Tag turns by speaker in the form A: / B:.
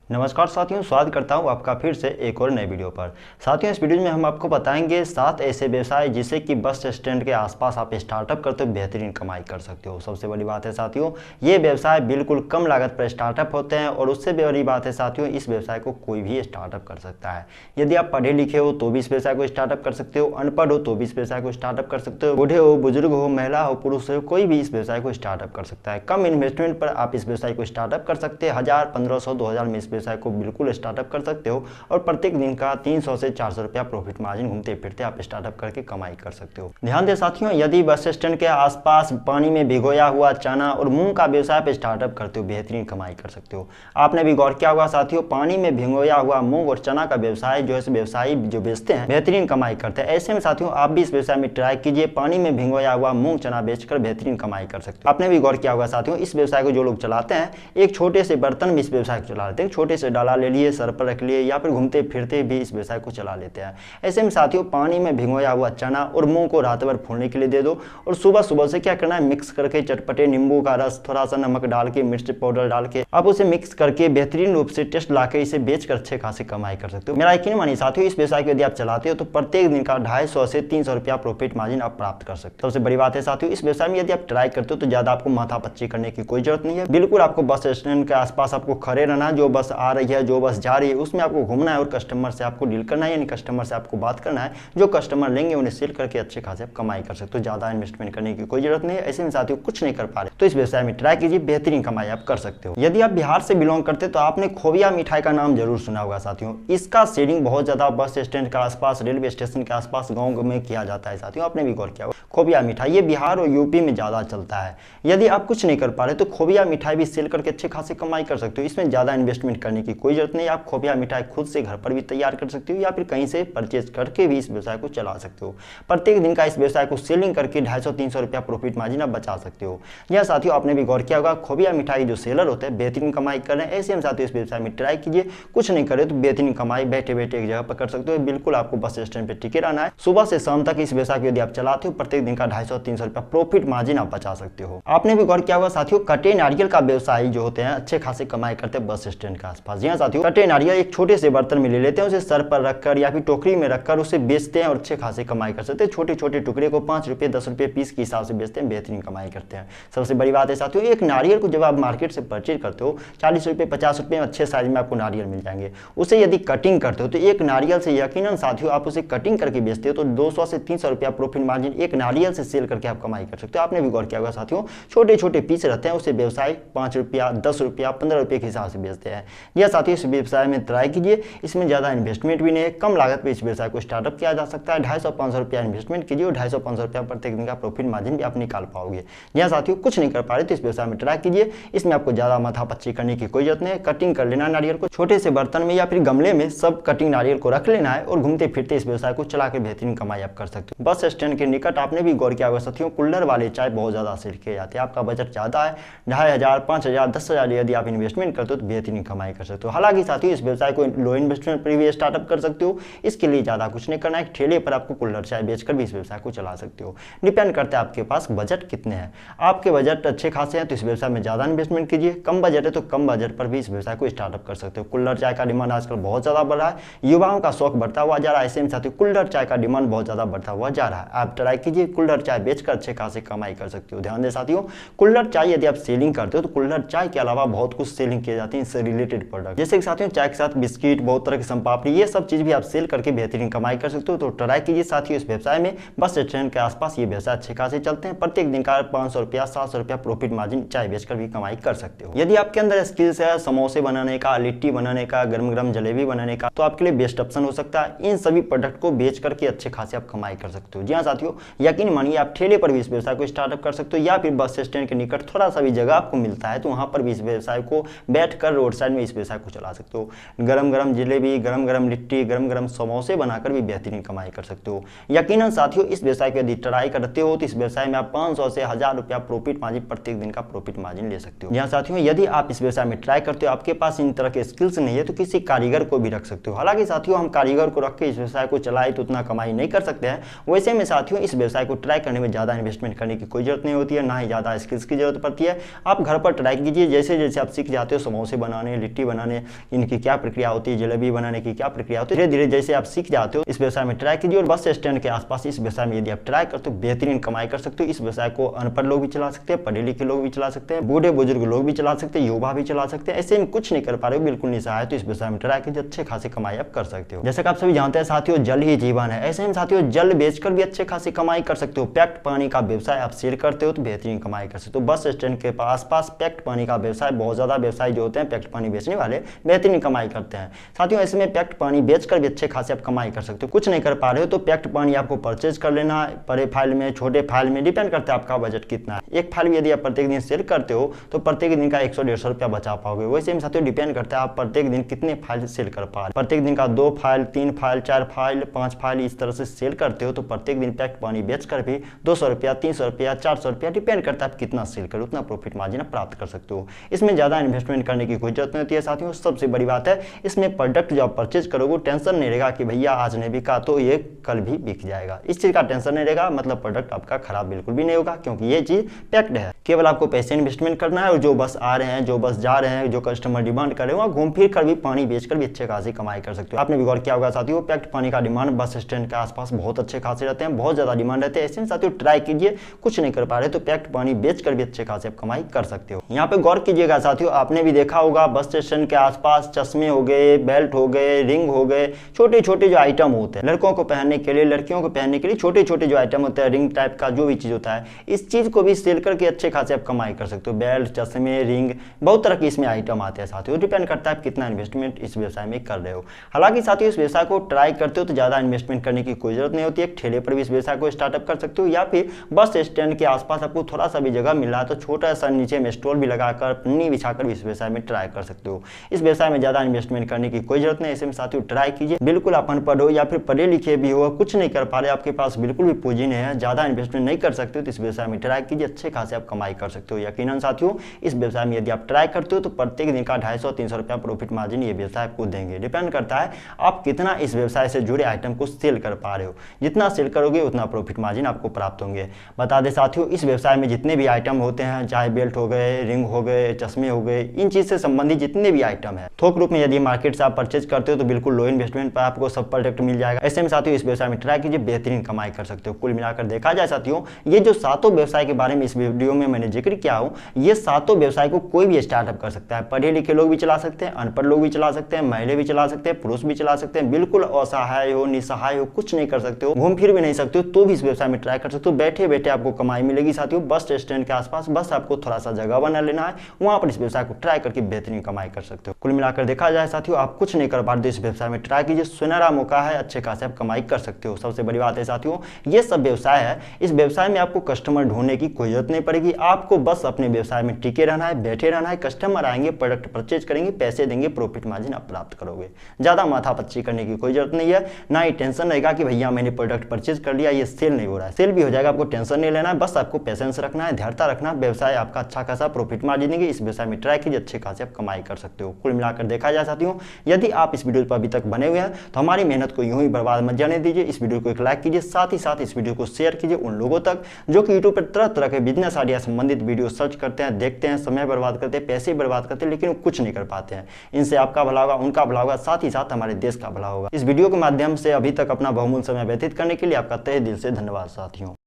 A: नमस्कार साथियों, स्वागत करता हूं आपका फिर से एक और नए वीडियो पर। साथियों, इस वीडियो में हम आपको बताएंगे 7 ऐसे व्यवसाय जिससे कि बस स्टैंड के आसपास आप स्टार्टअप करते हो बेहतरीन कमाई कर सकते हो। सबसे बड़ी बात है साथियों, ये व्यवसाय बिल्कुल कम लागत पर स्टार्टअप होते हैं और उससे बड़ी बात है साथियों, इस व्यवसाय को कोई भी स्टार्टअप कर सकता है। यदि आप पढ़े लिखे हो तो भी इस व्यवसाय को स्टार्टअप कर सकते हो, अनपढ़ हो तो भी इस व्यवसाय को स्टार्टअप कर सकते हो, बूढ़े हो, बुजुर्ग हो, महिला हो, पुरुष हो, कोई भी इस व्यवसाय को स्टार्टअप कर सकता है। कम इन्वेस्टमेंट पर आप इस व्यवसाय को स्टार्टअप कर सकते हैं। 1000, 1500, 2000 में इस व्यवसाय को बिल्कुल स्टार्टअप कर सकते हो और प्रत्येक दिन का 300 से 400 रुपया प्रॉफिट मार्जिन घूमते फिरते आप स्टार्टअप करके कमाई कर सकते हो। ध्यान दें साथियों, यदि बस स्टैंड के आसपास पानी में भिगोया हुआ चना और मूंग का व्यवसाय पे स्टार्टअप करते हो बेहतरीन कमाई कर सकते हो। आपने भी गौर किया होगा साथियों, पानी में भिगोया हुआ मूंग और चना का व्यवसाय जो है व्यवसायी जो बेचते हैं बेहतरीन कमाई करते हैं। ऐसे में साथियों आप भी इस व्यवसाय में ट्राई कीजिए, पानी में भिगोया हुआ मूंग चना बेचकर बेहतरीन कमाई कर सकते हो। आपने भी गौर किया होगा साथियों, इस व्यवसाय को जो लोग चलाते हैं एक छोटे से बर्तन में इस व्यवसाय को चला लेते हैं, छोटे से डाला ले लिए, सर पर रख लिए या फिर घूमते फिरते भी इस व्यवसाय को चला लेते हैं। ऐसे में साथियों पानी में भिगोया हुआ चना और मूंग को रात भर फूलने के लिए दे दो और सुबह सुबह से क्या करना है, मिक्स करके चटपटे नींबू का रस, थोड़ा सा नमक डाल के, मिर्च पाउडर डाल के आप उसे मिक्स करके बेहतरीन रूप से टेस्ट लाके इसे बेचकर अच्छे खासी कमाई कर सकते हो। मेरा यकीन मानिए साथियों, इस व्यवसाय को यदि आप चलाते हो तो प्रत्येक दिन का 250 से 300 रुपया प्रॉफिट मार्जिन आप प्राप्त कर सकते हो। सबसे बड़ी बात है साथियों, इस व्यवसाय में यदि आप ट्राई करते हो तो ज्यादा आपको माथापच्ची करने की कोई जरूरत नहीं है। बिल्कुल आपको बस स्टैंड के आसपास आपको खड़े रहना, जो बस आ रही है, जो बस जा रही है उसमें आपको घूमना है और कस्टमर से आपको डील करना है, यानी कस्टमर से आपको बात करना है। जो कस्टमर लेंगे उन्हें सेल करके अच्छे खासे आप कमाई कर सकते हो। ज्यादा इन्वेस्टमेंट करने की कोई जरूरत नहीं है। ऐसे में साथियों कुछ नहीं कर पा रहे तो इस व्यवसाय में ट्राई कीजिए, बेहतरीन कमाई आप कर सकते हो। यदि आप बिहार से बिलोंग करते तो आपने खोबिया मिठाई का नाम जरूर सुना होगा साथियों। इसका सेलिंग बहुत ज्यादा बस स्टैंड के आसपास, रेलवे स्टेशन के आसपास, गाँव में किया जाता है साथियों। आपने भी गौर किया होगा, खोबिया मिठाई ये बिहार और यूपी में ज्यादा चलता है। यदि आप कुछ नहीं कर पा रहे तो खोबिया मिठाई भी सेल करके अच्छे खासे कमाई कर सकते हो। इसमें ज्यादा इन्वेस्टमेंट करने की कोई जरूरत नहीं। आप खोबिया मिठाई खुद से घर पर भी तैयार कर सकते हो या फिर कहीं से परचेज करके भी इस व्यवसाय को चला सकते हो। प्रत्येक दिन का इस व्यवसाय को सेलिंग करके 250-300 रुपया प्रॉफिट मार्जिन आप बचा सकते हो। यह साथियों आपने भी गौर किया होगा, खोबिया मिठाई जो सेलर होते हैं बेहतरीन कमाई कर रहे हैं। ऐसे हम साथियों इस व्यवसाय में ट्राई कीजिए, कुछ नहीं करे तो बेहतरीन कमाई बैठे बैठे एक जगह पर कर सकते हो। बिल्कुल आपको बस स्टैंड पर टिके रहना है। सुबह से शाम तक इस व्यवसाय को यदि आप चलाते हो प्रत्येक दिन का 250-300 रुपया प्रॉफिट मार्जिन आप बचा सकते हो। आपने भी गौर किया होगा साथियों, कटे नारियल का व्यवसायी जो होते हैं अच्छे खासे कमाई करते हैं बस स्टैंड के आसपास। जी हाँ साथियों, कटे नारियल एक छोटे से बर्तन में ले लेते हैं, उसे सर पर रखकर या फिर टोकरी में रखकर उसे बेचते हैं और अच्छे खासे कमाई कर सकते हैं। छोटे छोटे टुकड़े को 5 रुपये 10 रुपये पीस के हिसाब से बेचते हैं, बेहतरीन कमाई करते हैं। सबसे बड़ी बात है साथियों, एक नारियल को जब आप मार्केट से परचेज करते हो 40 रुपये 50 रुपये अच्छे साइज में आपको नारियल मिल जाएंगे। उसे यदि कटिंग करते हो तो एक नारियल से यकीनन साथियों आप उसे कटिंग करके बेचते हो तो 200 से 300 रुपया प्रॉफिट मार्जिन एक नारियल से सेल करके आप कमाई कर सकते हो। आपने भी गौर किया होगा साथियों, छोटे छोटे पीस रहते हैं, उसे व्यवसाय 5 रुपया 10 रुपया 15 रुपये के हिसाब से बेचते हैं। यह साथियों इस व्यवसाय में ट्राई कीजिए, इसमें ज़्यादा इन्वेस्टमेंट भी नहीं है, कम लागत पर इस व्यवसाय को स्टार्टअप किया जा सकता है। 250-500 रुपया इन्वेस्टमेंट कीजिए और 250-500 रुपया प्रत्येक दिन का प्रॉफिट मार्जिन भी आप निकाल पाओगे। यहाँ साथियों कुछ नहीं कर पा रहे तो इस व्यवसाय में ट्राई कीजिए, इसमें आपको ज़्यादा माथापच्ची करने की कोई जरूरत नहीं है। कटिंग कर लेना नारियल को, छोटे से बर्तन में या फिर गमले में सब कटिंग नारियल को रख लेना है और घूमते फिरते इस व्यवसाय को चला के बेहतरीन कमाई आप कर सकते हो। बस स्टैंड के निकट आपने भी गौर किया होगा साथियों, कुल्लर वाले चाय बहुत ज़्यादा सेल किए जाते हैं। आपका बजट ज़्यादा है, 2500, 5000, 10,000 यदि आप इन्वेस्टमेंट करते हो तो बेहतरीन कमाई कर सकते हो। हालांकि साथियों इस व्यवसाय को लो इन्वेस्टमेंट पर भी स्टार्टअप कर सकते हो। इसके लिए ज़्यादा कुछ नहीं करना है, ठेले पर आपको कुल्लर चाय बेचकर भी इस व्यवसाय को चला सकते हो। डिपेंड करता है आपके पास बजट कितने हैं। आपके बजट अच्छे खासे हैं तो इस व्यवसाय में ज़्यादा इन्वेस्टमेंट कीजिए, कम बजट है तो कम बजट पर भी इस व्यवसाय को स्टार्टअप कर सकते हो। कुल्लर चाय का डिमांड आजकल बहुत ज़्यादा बढ़ रहा है, युवाओं का शौक बढ़ता हुआ जा रहा है। ऐसे में साथियों कुल्लर चाय का डिमांड बहुत ज़्यादा बढ़ता हुआ जा रहा है। आप ट्राई कीजिए, कुल्लर चाय बेचकर अच्छे खासे कमाई कर सकते हो। ध्यान दें साथियों, कुल्लर चाय यदि आप सेलिंग करते हो तो कुल्लर चाय के अलावा बहुत कुछ सेलिंग किए जाते हैं इससे रिलेटेड प्रोडक्ट, जैसे कि साथियों चाय के साथ बिस्किट, बहुत तरह की संपापड़ी, ये सब चीज़ भी आप सेल करके बेहतरीन कमाई कर सकते हो। तो ट्राई कीजिए साथियों इस व्यवसाय में। बस स्टैंड के आसपास ये व्यवसाय अच्छे खासे चलते हैं। प्रत्येक दिन का 500 रुपया 700 रुपया प्रॉफिट मार्जिन चाय बेचकर भी कमाई कर सकते हो। यदि आपके अंदर स्किल्स है समोसे बनाने का, लिट्टी बनाने का, गरम गरम जलेबी बनाने का, तो आपके लिए बेस्ट ऑप्शन हो सकता है। इन सभी प्रोडक्ट को बेच करके अच्छे खासे आप कमाई कर सकते हो। जी हाँ साथियों, यकीन मानिए आप ठेले पर भी इस व्यवसाय को स्टार्टअप कर सकते हो या फिर बस स्टैंड के निकट थोड़ा सा भी जगह आपको मिलता है तो वहाँ पर भी इस व्यवसाय को बैठकर रोड साइड में इस व्यवसाय को चला सकते हो। गरम गरम जलेबी, गरम गरम लिट्टी, गरम गरम समोसे बनाकर भी बेहतरीन कमाई कर सकते हो। यकीनन साथियों इस व्यवसाय को यदि ट्राई करते हो तो इस व्यवसाय में आप 500 से 1000 रुपया प्रॉफिट मार्जिन प्रत्येक दिन का प्रॉफिट मार्जिन ले सकते हो। यहाँ साथियों यदि आप इस व्यवसाय में ट्राई करते हो, आपके पास इन तरह के स्किल्स नहीं है तो किसी कारीगर को भी रख सकते हो। हालांकि साथियों हम कारीगर को रख के इस व्यवसाय को चलाए तो उतना कमाई नहीं कर सकते हैं। वैसे में साथियों इस व्यवसाय को ट्राई करने में ज़्यादा इन्वेस्टमेंट करने की कोई जरूरत नहीं होती है, ना ही ज़्यादा स्किल्स की जरूरत पड़ती है। आप घर पर ट्राई कीजिए, जैसे जैसे आप सीख जाते हो समोसे बनाने, लिट्टी लिट्टी बनाने इनकी क्या प्रक्रिया होती है, जलेबी बनाने की क्या प्रक्रिया होती है। धीरे धीरे जैसे आप सीख जाते हो इस व्यवसाय में ट्राई कीजिए और बस स्टैंड के आसपास इस व्यवसाय में यदि आप ट्राई करते हो बेहतरीन कमाई कर सकते हो। इस व्यवसाय को अनपढ़ लोग भी चला सकते हैं, पढ़े लिखे लोग भी चला सकते हैं, बूढ़े बुजुर्ग लोग भी चला सकते हैं, युवा भी चला सकते हैं। ऐसे में कुछ नहीं कर पा रहे हो, बिल्कुल नहीं सहाय, तो इस व्यवसाय में ट्राई कीजिए, अच्छे खासी कमाई आप कर सकते हो। जैसे कि आप सभी जानते हैं साथियों, जल ही जीवन है। ऐसे में साथियों जल बेचकर भी अच्छे खासी कमाई कर सकते हो। पैक्ड पानी का व्यवसाय आप शेयर करते हो तो बेहतरीन कमाई कर सकते हो। बस स्टैंड के आसपास पैक्ड पानी का व्यवसाय, बहुत ज्यादा व्यवसाय जो होते हैं पैक्ड पानी बेचने वाले बेहतरीन कमाई करते हैं। साथियों ऐसे में पैक्ड पानी बेचकर भी अच्छे खासे आप कमाई कर सकते हो। कुछ नहीं कर पा रहे हो तो पैक्ड पानी आपको परचेज कर लेना, बड़े फाइल में छोटे फाइल में, डिपेंड करता है आपका बजट कितना है। एक फाइल यदि आप प्रत्येक दिन सेल करते हो तो प्रत्येक दिन का 100-150 रुपया बचा पाओगे। वैसे में साथियों डिपेंड करता है आप प्रत्येक दिन कितने फाइल सेल कर पा रहे हो। प्रत्येक दिन का 2 फाइल, 3 फाइल, 4 फाइल, 5 फाइल इस तरह से सेल करते हो तो प्रत्येक दिन पैक्ड पानी बेचकर भी 200 रुपया, 300 रुपया, 400 रुपया, डिपेंड करता है आप कितना सेल करो, उतना प्रॉफिट मार्जिन आप प्राप्त कर सकते हो। इसमें ज्यादा इन्वेस्टमेंट करने की कोई जरूरत नहीं होती है साथियों। सबसे बड़ी बात है इसमें प्रोडक्ट जो आप परचेज करोगे टेंशन नहीं रहेगा कि भैया आज नहीं बिका तो ये कल भी बिक जाएगा, इस चीज का टेंशन नहीं रहेगा। मतलब प्रोडक्ट आपका खराब बिल्कुल भी नहीं होगा क्योंकि ये चीज पैक्ड है। केवल आपको पैसे इन्वेस्टमेंट करना है और जो बस आ रहे हैं, जो बस जा रहे हैं, जो कस्टमर डिमांड कर रहे हैं वहाँ घूम फिर कर भी पानी बेचकर भी अच्छे खासी कमाई कर सकते हो। आपने भी गौर किया होगा साथियों पैक्ड पानी का डिमांड बस स्टैंड के आसपास बहुत अच्छे खासे रहते हैं, बहुत ज्यादा डिमांड रहते हैं। ऐसे में साथियों ट्राई कीजिए, कुछ नहीं कर पा रहे तो पैक्ड पानी बेचकर भी अच्छे खासे कमाई कर सकते हो। यहाँ पे गौर कीजिएगा साथियों, आपने भी देखा होगा बस स्टेशन के आसपास चश्मे हो गए, बेल्ट हो गए, रिंग हो गए, छोटे छोटे जो आइटम होते हैं लड़कों को पहनने के लिए, लड़कियों को पहनने के लिए छोटे छोटे जो आइटम होते हैं, रिंग टाइप का जो भी चीज होता है, इस चीज को भी सेल करके अच्छे खासे आप कमाई कर सकते हो। बेल्ट, चश्मे, रिंग, बहुत तरह के इसमें आइटम आते हैं साथियों। डिपेंड करता है कितना इन्वेस्टमेंट इस व्यवसाय में कर रहे हो। हालांकि साथियों इस व्यवसाय को ट्राई करते हो तो ज्यादा इन्वेस्टमेंट करने की कोई जरूरत नहीं होती है। एक ठेले पर भी इस व्यवसाय को स्टार्टअप कर सकते हो या फिर बस स्टैंड के आसपास आपको थोड़ा सा भी जगह मिल रहा है तो छोटा सा नीचे में स्टॉल भी लगाकर पन्नी बिछाकर भी इस व्यवसाय में ट्राई कर सकते हो। इस व्यवसाय में ज्यादा इन्वेस्टमेंट करने की कोई जरूरत नहीं। ऐसे में साथियों ट्राई कीजिए। बिल्कुल आप अनपढ़ हो या फिर पढ़े लिखे भी हो, कुछ नहीं कर पा रहे, आपके पास बिल्कुल भी पूंजी नहीं है, ज्यादा इन्वेस्टमेंट नहीं कर सकते हो तो इस व्यवसाय में ट्राई कीजिए, अच्छे खासे आप कमाई कर सकते हो। यकीनन साथियों इस व्यवसाय में यदि आप ट्राई करते हो तो प्रत्येक दिन का 250-300 रुपया प्रॉफिट मार्जिन ये व्यवसाय आपको देंगे। डिपेंड करता है आप कितना इस व्यवसाय से जुड़े आइटम को सेल कर पा रहे हो। जितना सेल करोगे उतना प्रॉफिट मार्जिन आपको प्राप्त होंगे। बता दें साथियों इस व्यवसाय में जितने भी आइटम होते हैं, चाहे बेल्ट हो गए, रिंग हो गए, चश्मे हो गए, इन चीज से संबंधित जितने भी आइटम है थोक रूप में यदि मार्केट से आप परचेज करते हो तो बिल्कुल लो इन्वेस्टमेंट पर आपको सब प्रोडक्ट मिल जाएगा। ऐसे में साथियों इस व्यवसाय में ट्राई कीजिए, बेहतरीन कमाई कर सकते हो। कुल मिलाकर देखा जाए साथियों ये जो सातों व्यवसाय के बारे में इस वीडियो में मैंने जिक्र किया हूं, ये सातों व्यवसाय को कोई भी स्टार्टअप कर सकता है। पढ़े लिखे लोग भी चला सकते हैं, अनपढ़ लोग भी चला सकते हैं, महिला भी चला सकते हैं, पुरुष भी चला सकते हैं। बिल्कुल असहाय हो, निसहाय हो, कुछ नहीं कर सकते हो, घूम फिर भी नहीं सकते हो तो भी इस व्यवसाय में ट्राई कर सकते हो। बैठे बैठे आपको कमाई मिलेगी साथियों। बस स्टैंड के आसपास बस आपको थोड़ा सा जगह बना लेना है, वहां पर इस व्यवसाय को ट्राई करके बेहतरीन कमाई कर सकते हो। कुल मिलाकर देखा जाए साथियों आप कुछ नहीं कर पाते इस व्यवसाय में ट्राई कीजिए, सुनहरा मौका है, अच्छे खासे आप कमाई कर सकते हो। सबसे बड़ी बात है साथियों ये सब व्यवसाय है, इस व्यवसाय में आपको कस्टमर ढूंढने की कोई जरूरत नहीं पड़ेगी। आपको बस अपने व्यवसाय में टिके रहना है, बैठे रहना है, कस्टमर आएंगे, प्रोडक्ट परचेज करेंगे, पैसे देंगे, प्रॉफिट मार्जिन आप प्राप्त करोगे। ज्यादा माथापच्ची करने की कोई जरूरत नहीं है, ना ही टेंशन रहेगा कि भैया मैंने प्रोडक्ट परचेज कर लिया ये सेल नहीं हो रहा है। सेल भी हो जाएगा, आपको टेंशन नहीं लेना है, बस आपको पेशेंस रखना है, धैर्यता रखना है। व्यवसाय आपका अच्छा खासा प्रॉफिट मार्जिन देंगे। इस व्यवसाय में ट्राई कीजिए, अच्छे खासे आप कमाई कर सकते हो। कुल मिलाकर देखा जाए साथियों यदि आप इस वीडियो पर अभी तक बने हुए हैं तो हमारी मेहनत को यूं ही बर्बाद मत जाने दीजिए। इस वीडियो को एक लाइक कीजिए, साथ ही साथ इस वीडियो को शेयर कीजिए उन लोगों तक जो कि यूट्यूब पर तरह तरह के बिजनेस आइडिया संबंधित वीडियो सर्च करते हैं, देखते हैं, समय बर्बाद करते हैं, पैसे बर्बाद करते हैं, लेकिन कुछ नहीं कर पाते हैं। इनसे आपका भला होगा, उनका भला होगा, साथ ही साथ हमारे देश का भला होगा। इस वीडियो के माध्यम से अभी तक अपना बहुमूल्य समय व्यतीत करने के लिए आपका तहे दिल से धन्यवाद साथियों।